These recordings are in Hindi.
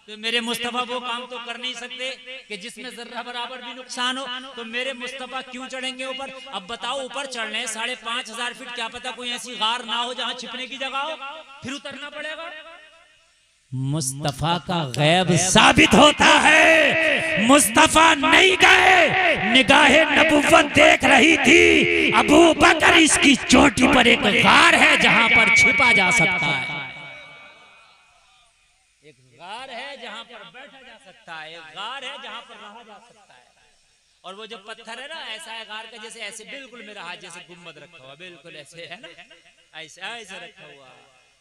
तो मेरे मुस्तफा वो काम तो कर नहीं सकते कि जिसमें जर्रा बराबर भी नुकसान हो, तो मेरे मुस्तफा क्यों चढ़ेंगे ऊपर? अब बताओ, ऊपर चढ़ने 5,500 फीट, क्या पता कोई ऐसी गार ना हो जहां छिपने की जगह हो, फिर उतरना पड़ेगा। मुस्तफा का गैब साबित होता है। मुस्तफा नहीं गए, निगाहे नबुव्वत देख रही थी। अबू बकर इसकी चोटी पर एक गार है जहां पर छिपा जा सकता है, एक गार है जहां पर बैठा जा सकता है, एक गार है जहां पर रहा जा सकता है। और वो जो पत्थर है ना, ऐसा है गार का, जैसे ऐसे बिल्कुल मेरा हाथ जैसे गुम्बद रखा हुआ, बिल्कुल ऐसे है ना, ऐसे ऐसे रखा हुआ।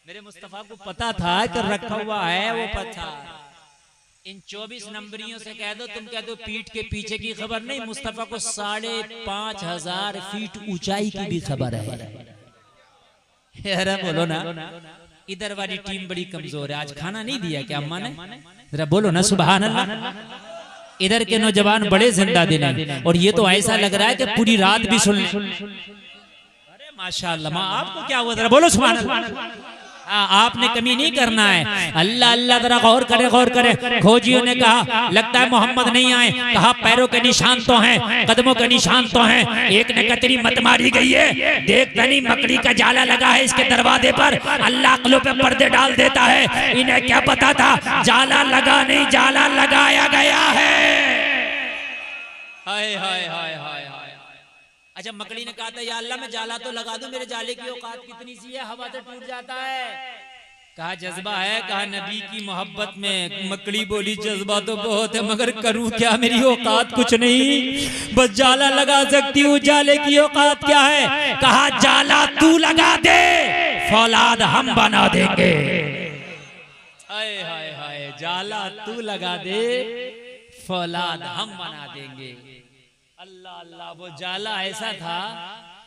मेरे मुस्तफा को पता था कि रखा हुआ है वो पत्थर। इन 24 नंबरियों से कह दो, तुम कह दो पीठ के पीछे की खबर नहीं, मुस्तफा को 5,500 फीट ऊंचाई की भी खबर है। अरे बोलो ना, इधर वाली टीम बड़ी कमजोर है। आज खाना नहीं दिया क्या अम्मा ने? जरा बोलो ना सुभान अल्लाह। इधर के नौजवान बड़े जिंदा दिल हैं, और ये तो ऐसा लग रहा है कि पूरी रात भी सुन। अरे माशाअल्लाह, माँ आपको क्या हुआ? जरा बोलो सुभान अल्लाह। आपने कमी नहीं करना है। अल्लाह अल्लाह, जरा गौर करे गौर करे। खोजियों ने कहा लगता है मोहम्मद नहीं आए, कहा पैरों के निशान तो हैं, कदमों के निशान तो हैं। एक ने कतरी मत मारी गई है, देखता नहीं मकड़ी का जाला लगा है इसके दरवाजे पर। अल्लाह अक्लों पे पर्दे डाल देता है। इन्हें क्या पता था जाला लगा नहीं, जाला लगाया गया है। हाय हाय हाय हाय। अच्छा, मकड़ी ने कहा था या अल्लाह मैं जाला तो लगा दूं, मेरे जाले की औकात कितनी सी है, हवा से टूट जाता है। कहा जज्बा है, कहा नबी की मोहब्बत में। मकड़ी बोली जज्बा तो बहुत है, मगर करूं क्या, मेरी औकात कुछ नहीं, बस जाला लगा सकती हूँ, जाले की औकात क्या है? कहा जाला तू लगा दे, फौलाद हम बना देंगे। हाय हाय हाय, जाला तू लगा दे, फौलाद हम बना देंगे। अल्लाह अल्लाह, वो जाला ऐसा था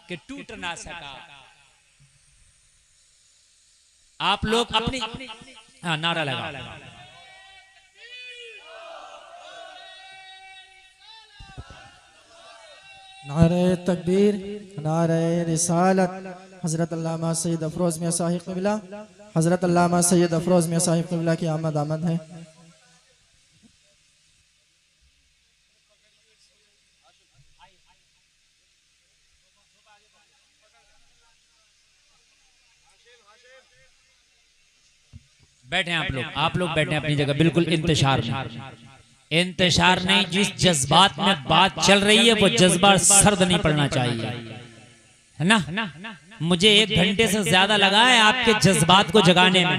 कि टूट ना सका। आप लोग अपनी नारा लगा। नारे तकबीर, नारे रिसालत। हजरत अल्लामा सैयद अफरोज मियां साहिब क़िबला, हजरत अल्लामा सैयद अफरोज मियां साहिब क़िबला की आमद है। बैठे आप लोग बैठे अपनी जगह, बिल्कुल इंतशार नहीं, इंतशार नहीं। जिस जज्बात में बात चल रही है वो जज्बा सर्द नहीं पड़ना चाहिए, है ना? मुझे 1 घंटे से ज्यादा लगा है आपके जज्बात को जगाने में।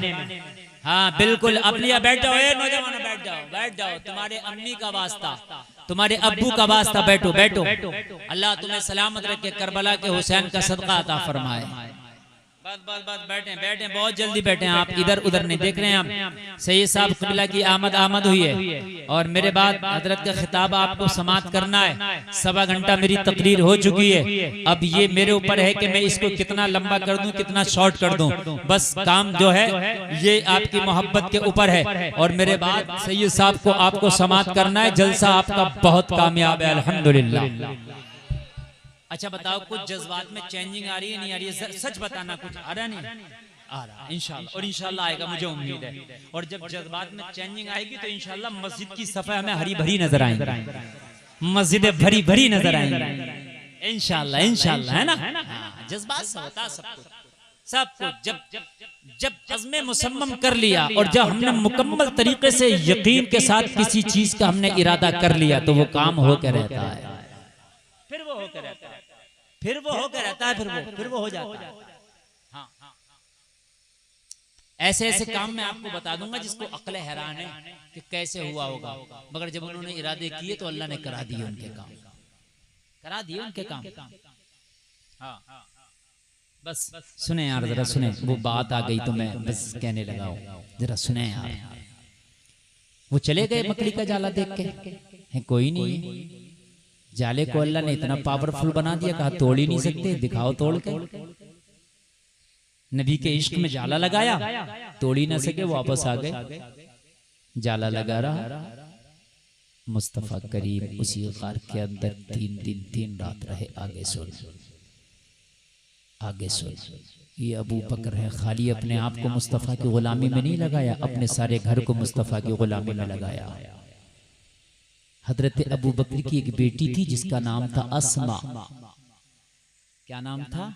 हाँ बिल्कुल, अपनी बैठ जाओ नौजवान, बैठ जाओ बैठ जाओ। तुम्हारे अम्मी का वास्ता, तुम्हारे अब्बू का वास्ता, बैठो बैठो। अल्लाह तुम्हें सलामत रखे, करबला के हुसैन का सदका अता फरमाए। बस बस बस, बैठे बैठे, बहुत जल्दी बैठे आप, इधर उधर नहीं देख रहे हैं हम। सैयद साहब क़िबला की आमद हुई है, और मेरे बाद हजरत का खिताब आपको समाप्त करना है। 1.25 घंटा मेरी तकरीर हो चुकी है। अब ये मेरे ऊपर है कि मैं इसको कितना लंबा कर दूं, कितना शॉर्ट कर दूं। बस काम जो है ये आपकी मोहब्बत के ऊपर है, और मेरे बाद सैयद साहब को आपको समाप्त करना है। जलसा आपका बहुत कामयाब है अल्हम्दुलिल्लाह। अच्छा बताओ, कुछ जज्बात में चेंजिंग आ रही है नहीं आ रही है? सच बताना, कुछ आ रहा नहीं आ रहा? इंशाल्लाह, और इंशाल्लाह आएगा, मुझे उम्मीद है। और जब जज्बात में चेंजिंग आएगी तो इंशाल्लाह मस्जिद की सफाई हमें हरी भरी नजर आएंगी, मस्जिदें भरी भरी नजर आएंगी इंशाल्लाह इंशाल्लाह, है ना? जज्बात से होता सब कुछ। जब अज़्म मुसम्मम कर लिया, और जब हमने मुकम्मल तरीके से यकीन के साथ किसी चीज का हमने इरादा कर लिया, तो वो काम होकर रहता है, फिर वो होकर रहता है, फिर वो होकर रहता है, फिर वो हो जाता है। हाँ, ऐसे ऐसे काम मैं आपको बता दूंगा जिसको अक्ल हैरान है कि कैसे हुआ होगा, मगर जब उन्होंने इरादे किए तो अल्लाह ने करा दिए उनके काम, करा दिए उनके काम। हाँ बस सुने यार, जरा सुने, वो बात आ गई तो मैं बस कहने लगा हूं, जरा सुने यार। वो चले गए मकड़ी का जाला देख के, है कोई नहीं, जाले को अल्लाह ने इतना पावरफुल बना दिया, कहा तोड़ ही नहीं सकते, दिखाओ तोड़ के। नबी के इश्क में जाला लगाया, तोड़ ही ना सके, वापस आ गए, जाला लगा रहा। मुस्तफा करीम उसी गार के अंदर 3 दिन 3 रात रहे। आगे सुन, आगे सुन, ये अबू बकर है, खाली अपने आप को मुस्तफ़ा की गुलामी में नहीं लगाया, अपने सारे घर को मुस्तफ़ा की गुलामी में लगाया। हजरत अबू बकर की एक बेटी थी जिसका नाम था अस्मा। क्या नाम था?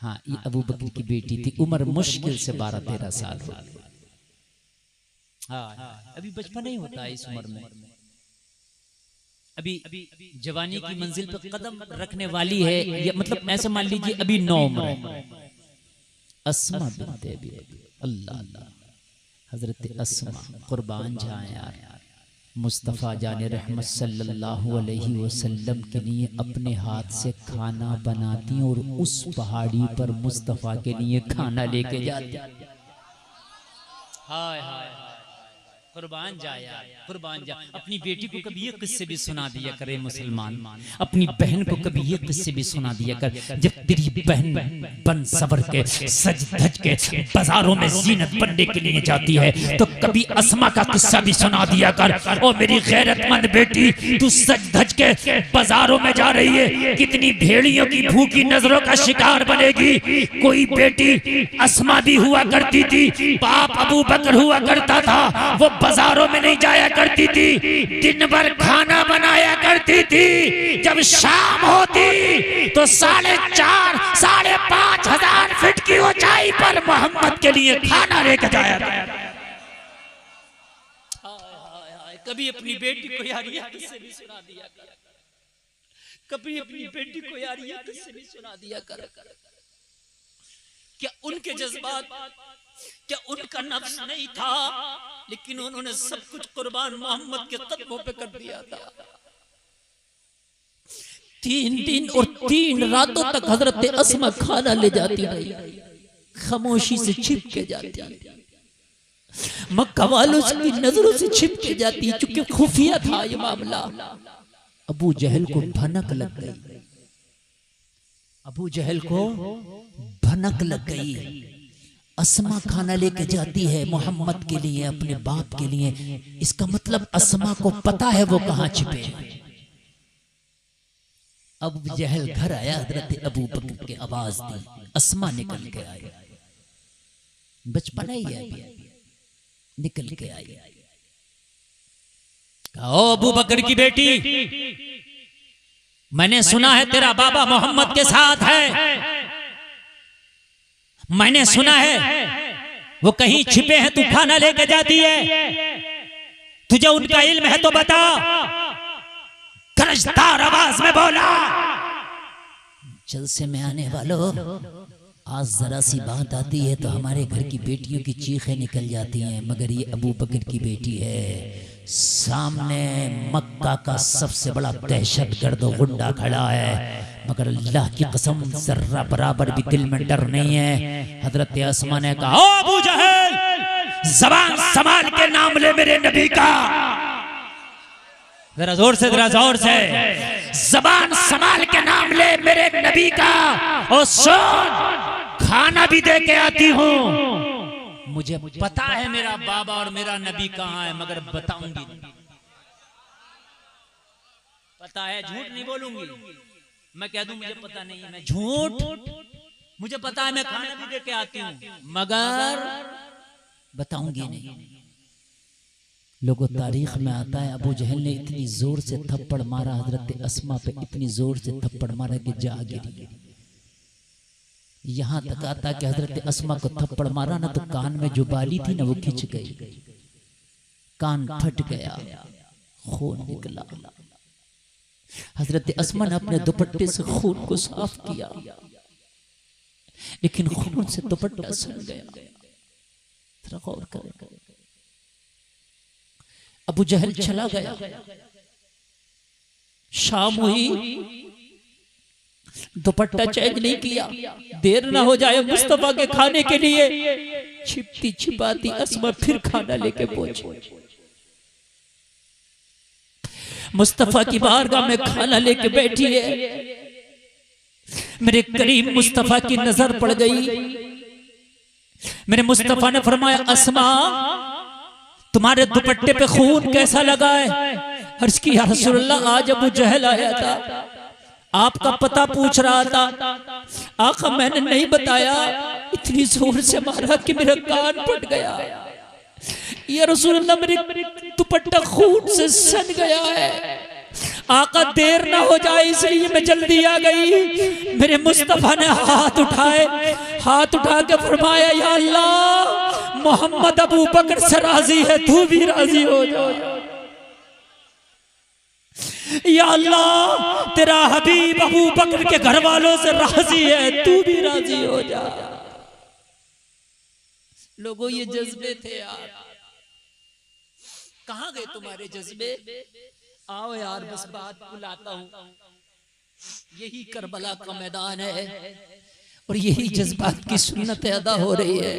हाँ, ये अबू बकर की बेटी थी। उम्र मुश्किल से 12-13 साल हो। हाँ, अभी बचपन ही होता है इस उम्र में, अभी जवानी की मंजिल पर कदम रखने वाली है, या मतलब ऐसे मान लीजिए अभी 9 उम्र है। अस्मा बिनते अबी, अल्लाह अल्लाह, हजरत अस्मा कुर्बान जाए यार, मुस्तफ़ा जाने रहमत सल्लल्लाहु अलैहि वसल्लम के लिए अपने हाथ से खाना बनाती और उस पहाड़ी पर मुस्तफ़ा के लिए खाना लेके जाती। हाय हाय, कुर्बान जा यार, कुर्बान जा। अपनी बेटी को कभी ये किस्से भी सुना दिया करे मुसलमान, अपनी बहन को कभी ये किस्से भी सुना दिया कर। जब तेरी बहन बन सबर के सज धज के बाजारों में जीनत बनने के लिए जाती है तो कभी अस्मा का किस्सा भी सुना दिया कर। ओ मेरी गैरतमंद बेटी, तू सज धज के बाजारों में जा रही है, कितनी भेड़ियों की भूखी नजरों का शिकार बनेगी। कोई बेटी अस्मा भी हुआ करती थी, बाप अबू बकर हुआ करता था, वो बाजारों में नहीं जाया करती थी, दिन भर खाना बनाया करती थी। जब शाम होती तो 4,500-5,500 फीट की ऊंचाई पर मोहम्मद के लिए खाना लेकर जाया करती। कभी अपनी बेटी को यार ये किस्से भी सुना दिया कर, कभी अपनी बेटी को यार ये किस्से भी सुना दिया कर। क्या उनके जज्बात, क्या उनका नफ्स नहीं था, लेकिन उन्होंने सब कुछ कुर्बान मोहम्मद के कदमों पे कर दिया था। 3 दिन और 3 रातों तक हजरत अस्मा खाना ले जाती रही, खामोशी से छिप के जाती, मक्का वालों की नजरों से छिप के जाती, चूंकि खुफिया था ये मामला। अबू जहल को भनक लग गई, अबू जहल को भनक लग गई। अस्मा खाना लेके जाती है मोहम्मद के लिए, अपने बाप के लिए, इसका मतलब अस्मा को पता है वो कहां छिपे हैं। अबू जहल घर आया, हजरत अबू बकर के आवाज दी, अस्मा निकल के आई, बचपन ही है, निकल के आई। ओ अबू बकर की बेटी, मैंने सुना है तेरा बाबा मोहम्मद के साथ है, मैंने सुना है वो कहीं छिपे हैं, तू खाना लेके जाती है, तुझे उनका इल्म है तो बता। गरजदार आवाज में बोला, जलसे में आने वालों, आज जरा सी बात आती है तो हमारे घर की बेटियों की चीखें निकल जाती हैं, मगर ये अबू बकर की बेटी है, सामने मक्का का सबसे बड़ा दहशतगर्द गुंडा खड़ा है, मगर अल्लाह की कसम जर्रा बराबर भी दिल में डर नहीं है। हजरत अस्मा ने कहा, ओ अबू जहल, ज़बान संभाल के नाम ले मेरे नबी का, जरा जोर से, जरा जोर से, ज़बान संभाल के नाम ले मेरे नबी का, और सुन, खाना भी दे के आती हूँ। मुझे पता है मेरा बाबा और मेरा नबी कहाँ है, मगर बताऊंगी नहीं। पता है, झूठ नहीं बोलूंगी, मैं कह दूं मुझे पता नहीं है, मैं झूठ, मुझे पता है मैं खाना भी दे के आती हूँ, मगर बताऊंगी नहीं। लोगों तारीख में आता है अबू जहल ने इतनी जोर से थप्पड़ मारा हजरत अस्मा पे, इतनी जोर से थप्पड़ मारा कि जा गिरी। यहां तक आता कि हजरत अस्मा को थप्पड़ मारा ना तो कान में जो बाली थी ना वो खिंच गई, कान फट गया, खून निकला। हजरत अस्मा ने अपने दुपट्टे से खून को साफ किया, लेकिन खून से दुपट्टा सन गया। गौर करें, अबू जहल चला गया, शाम हुई, दुपट्टा चेंज नहीं किया, देर ना हो जाए मुस्तफा के खाने के लिए। छिपती छिपाती अस्मा फिर खाना लेके पहुंची, मुस्तफा की बारगाह में खाना लेके बैठी है। मेरे करीब मुस्तफा की नजर पड़ गई, मेरे मुस्तफा ने फरमाया, अस्मा तुम्हारे दुपट्टे पे खून कैसा लगा है? अर्ज़ की या रसूलल्लाह, आज अबू जहल आया था, आपका पता पूछ रहा था। आका मैंने नहीं बताया, इतनी जोर से मारा कि मेरा कान फट गया। या रसूल अल्लाह मेरे दुपट्टा खून से सन गया है। आका देर ना हो जाए इसलिए मैं जल्दी आ गई। मेरे मुस्तफा ने हाथ उठाए, हाथ उठा के फरमाया या अल्लाह मोहम्मद अबू बकर से राजी है, तू भी राजी हो जा। या अल्लाह तेरा हबीब अबू बकर के घर वालों से राजी है, तू भी राजी हो जा। लोगों ये जज्बे थे यार, कहां गए तुम्हारे जज्बे? आओ यार बस बात बुलाता हूं। यही करबला का मैदान है और यही जज्बात की सुन्नत अदा हो रही है।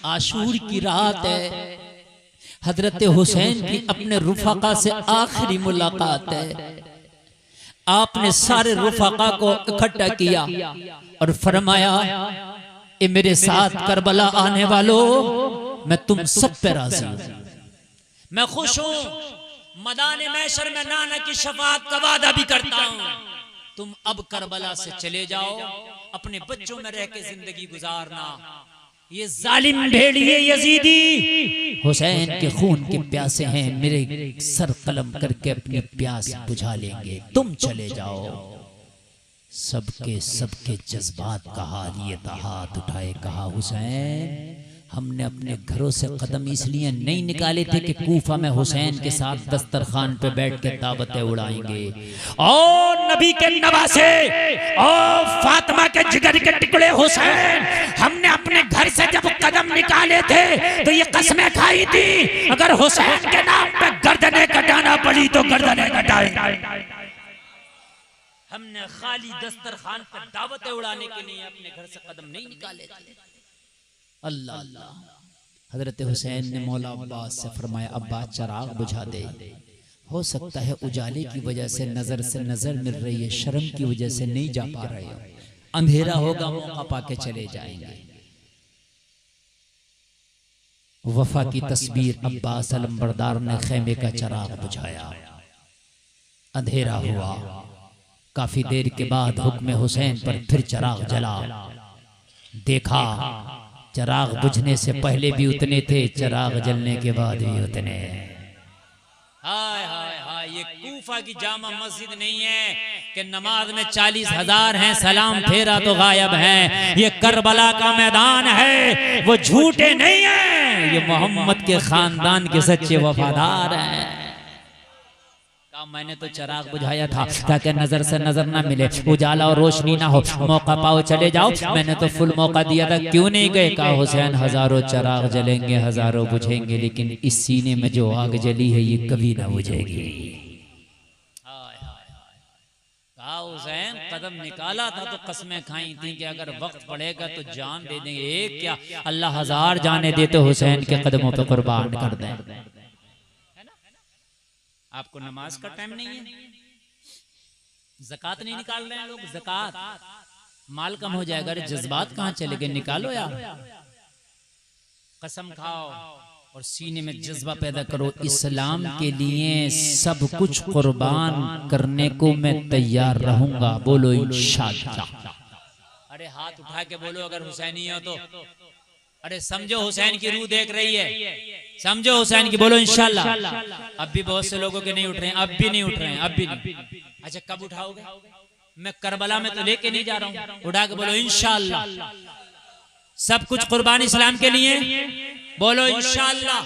आशूर की रात है, हजरत हुसैन की अपने रुफाका से आखिरी मुलाकात है। आपने सारे रुफाका को इकट्ठा किया और फरमाया ए मेरे साथ करबला आने वालों, मैं तुम सब पे राजी हूं, मैं खुश हूं। मैदान महशर में नाना की शफाअत का वादा भी करता हूं। तुम अब करबला से चले जाओ, अपने बच्चों में रह के जिंदगी गुजारना। ये जालिम भेड़िए यजीदी हुसैन के खून के प्यासे हैं, मेरे सर कलम करके अपनी प्यास बुझा लेंगे, तुम चले जाओ। सबके सबके जज्बात का हाल ये था। हाथ उठाए कहा हुसैन हमने अपने घरों से कदम इसलिए नहीं निकाले थे कि कूफा में हुसैन के साथ दस्तरखान पे बैठ के दावतें उड़ाएंगे। और नबी के नवासे और फातिमा के जिगर के टुकड़े हुसैन, हमने अपने घर से जब कदम निकाले थे तो ये कसमें खाई थी अगर हुसैन के नाम पे गर्दनें कटाना पड़ी तो गर्दनें कटाएंगे। हमने खाली दस्तरखान पर दावतें उड़ाने के लिए अपने घर से कदम नहीं निकाले थे। अल्लाह अल्लाह। हजरत हुसैन ने मौला अब्बास से फरमाया अब्बास चराग बुझा दे। हो सकता है उजाले की वजह से नजर मिल रही है, शर्म की वजह से नहीं जा पा रहे हो, अंधेरा होगा मौका पाके चले जाएंगे। वफा की तस्वीर अब्बास अलंबरदार ने खेमे का चराग बुझाया, अंधेरा हुआ। काफी देर के बाद हुक्म हुसैन पर फिर चराग जला। देखा चराग बुझने से पहले भी उतने थे, चराग जलने के बाद भी उतने। हाय हाय हाय, ये कूफा की जामा मस्जिद नहीं है कि नमाज में 40,000 हैं, सलाम फेरा तो गायब हैं। ये करबला का मैदान है, वो झूठे नहीं हैं, ये मोहम्मद के खानदान के सच्चे वफादार हैं। मैंने तो चराग बुझाया था ताकि नजर से नजर ना मिले, उजाला और रोशनी ना हो, मौका पाओ चले जाओ। मैंने तो फुल मौका दिया था, क्यों नहीं गए? कहा हुसैन हजारों चराग जलेंगे, हजारों बुझेंगे, लेकिन इस सीने में जो आग जली है ये कभी ना बुझेगी। कहा हुसैन कदम निकाला था तो कसमें खाई थी कि अगर वक्त पड़ेगा तो जान दे देंगे। एक क्या अल्लाह 1000 जाने देते हुसैन के कदमों पे कुर्बान कर दें। आपको नमाज का टाइम नहीं है, ज़कात नहीं निकाल रहे हैं लोग, ज़कात माल कम हो जाएगा। अरे जज्बात कहाँ चले गए? निकालो यार, कसम खाओ और सीने में जज्बा पैदा करो। इस्लाम के लिए सब कुछ कुर्बान करने को मैं तैयार रहूंगा, बोलो इंशाअल्लाह। अरे हाथ उठा के बोलो अगर हुसैनी हो तो। अरे समझो हुसैन की रूह देख रही है, समझो हुसैन की, बोलो इंशाअल्लाह। अब भी बहुत से लोगों के नहीं उठ रहे हैं, अब भी नहीं उठ रहे हैं, अब भी नहीं। अच्छा कब उठाओगे? मैं करबला में तो लेके नहीं जा रहा हूँ, उठा के बोलो इंशाअल्लाह। सब कुछ कुर्बान इस्लाम के लिए, बोलो इंशाअल्लाह,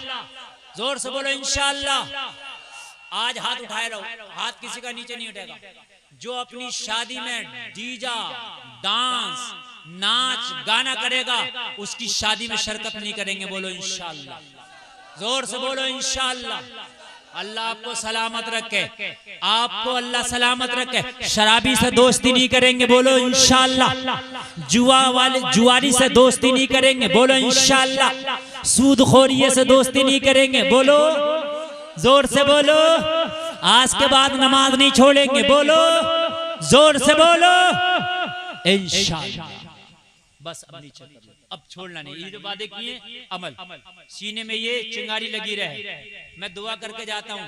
जोर से बोलो इंशाअल्लाह। आज हाथ उठाए रहो, हाथ किसी का नीचे नहीं उठेगा। जो अपनी शादी में डीजा डांस नाच गाना करेगा उसकी शादी में शिरकत नहीं करेंगे, बोलो इंशाअल्लाह, जोर से बोलो इंशाअल्लाह। अल्लाह आपको सलामत रखे, आपको अल्लाह सलामत रखे। शराबी से दोस्ती नहीं करेंगे, बोलो इंशाअल्लाह। जुआरी से दोस्ती नहीं करेंगे, बोलो इंशाअल्लाह। सूदखोरी से दोस्ती नहीं करेंगे, बोलो, जोर से बोलो। आज के बाद नमाज नहीं छोड़ेंगे, बोलो, जोर से बोलो इंशाअल्लाह। बस अब नीचे कर लो, अब छोड़ना नहीं। ये जो वादे किए अमल, सीने में ये चिंगारी लगी रहे। मैं दुआ करके जाता हूँ,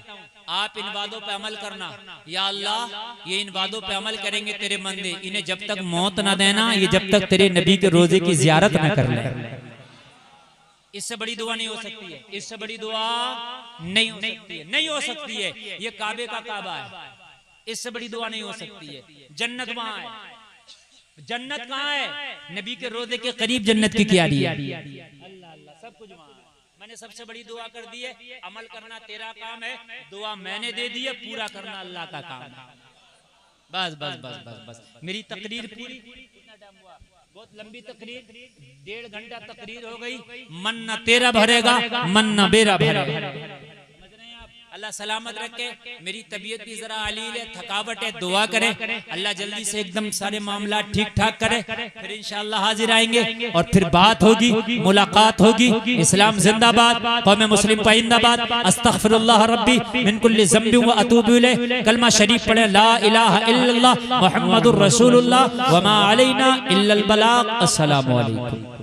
आप इन वादों पे अमल करना। या अल्लाह ये इन वादों पे अमल करेंगे तेरे बंदे, इन्हें जब तक मौत ना देना, ये जब तक तेरे नबी के रोजे की जियारत ना कर ले। इससे बड़ी दुआ नहीं हो सकती है, इससे बड़ी दुआ नहीं हो सकती है, नहीं हो सकती है। ये काबे का काबा है, इससे बड़ी दुआ नहीं हो सकती है। जन्नत वहां है, जन्नत कहाँ है? नबी के रोजे के करीब जन्नत की क्यारी है। अल्लाह अल्लाह, सब कुछ वहां है। मैंने सबसे बड़ी दुआ कर दी है, अमल करना तेरा काम है, दुआ मैंने दे दी है, पूरा करना अल्लाह का काम है। बस बस बस बस बस मेरी तकरीर पूरी। बहुत लंबी तकरीर, 1.5 घंटा तकरीर हो गई। मन न तेरा भरेगा, मन न मेरा भरेगा। अल्लाह सलामत रखे। मेरी तबीयत भी जरा अलील है, थकावट है, दुआ करे अल्लाह जल्दी से एकदम सारे मामला ठीक ठाक करे। फिर इंशाअल्लाह हाजिर आएंगे और फिर बात होगी, मुलाकात होगी। इस्लाम जिंदाबाद, कौम मुस्लिम पाइंदाबाद। अस्तगफिरुल्लाह रब्बी मिन कुल्लि ज़ंबि व अतूबु इलैह। कलमा शरीफ पढ़े, ला इलाहा इल्लल्लाह मुहम्मदुर रसूलुल्लाह व मा अलैना इल्लल बलाग। अस्सलामु अलैकुम।